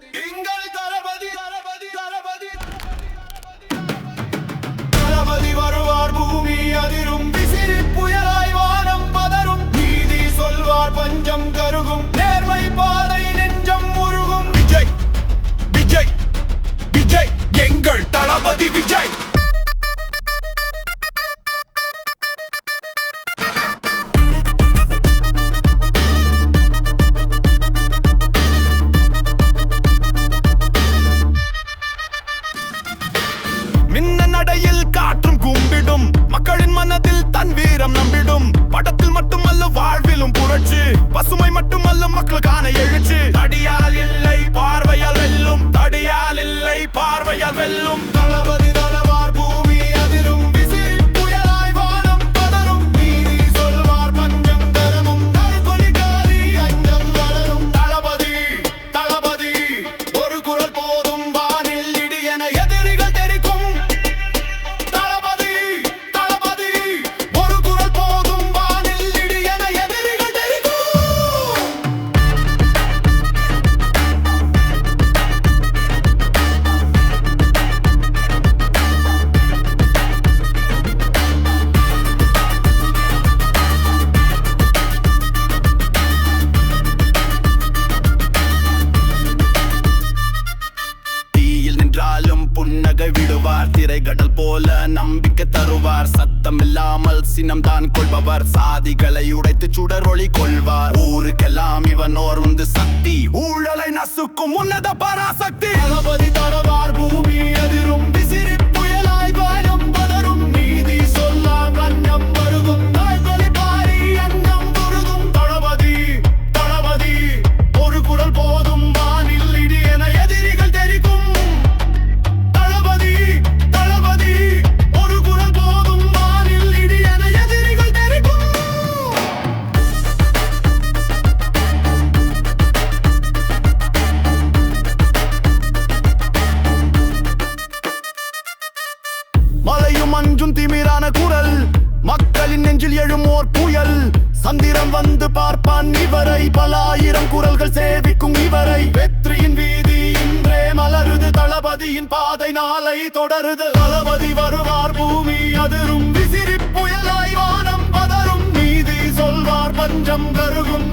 எங்கள் தளபதி தளபதி தளபதி தளபதி வருவார், பூமி அதிரும், விசிறி புயலாய் வானம் பதறும், நீதி சொல்வார், பஞ்சம் கருகும், நேர்மை பாதை நெஞ்சம் உருகும். விஜய் விஜய் விஜய் எங்கள் தளபதி விஜய். நடையில் காற்றும் கும்பிடும், மக்களின் மனதில் தன் வீரம் நம்பிடும். படத்தில் மட்டுமல்ல வாழ்விலும் புரட்சி, பசுமை மட்டுமல்ல மக்களுக்கான எழுச்சி. தடியால் இல்லை பார்வையால் வெல்லும், தடியால் இல்லை பார்வையால் வெல்லும். தளபதி தளவார், பூமி அதிரும், விசிறி புயலாய் வானம் பதறும், நீதி சொல்வார், பஞ்சம் தரமும், தற்கொலைக்காரி அஞ்சம் வளரும். தளபதி தளபதி ஒரு குரல் போதும், வானில் இடி என எதிரிகள் தெரிக்கும். புன்னகை விடுவார், திரைகடல் போல நம்பிக்கை தருவார். சத்தம் இல்லாமல் சினம் தான் கொள்பவர், சாதிகளை உடைத்து சுடரொளி கொள்வார். ஊருக்கெல்லாம் இவனோர் உந்து சக்தி, ஊழலை நசுக்கும் உன்னத பராசக்தி. தளபதி தளவார், பூமி அதிரும், விசிறி புயலாய் வானம் பதறும், நீதி சொல்லார், பஞ்சம் வருகும், தற்கொலைக்காரி அஞ்சம் உருகும். தளபதி தளபதி ஒரு குரல் போதும், வானில் இடி என எதிரிகள் தெரிக்கும். மலையும் அஞ்சும் திமிரான குரல், மக்களின் நெஞ்சில் எழுமோர் புயல். சந்திரம் வந்து பார்ப்பான் இவரை, பல ஆயிரம் குரல்கள் சேவிக்கும் இவரை. வெற்றியின் வீதி இன்றே மலருது, தளபதியின் பாதை நாளை தொடருது. தளபதி வருவார், பூமி அதிரும், விசிறி புயலாய் வானம் பதறும், நீதி சொல்வார், பஞ்சம் கருகும்.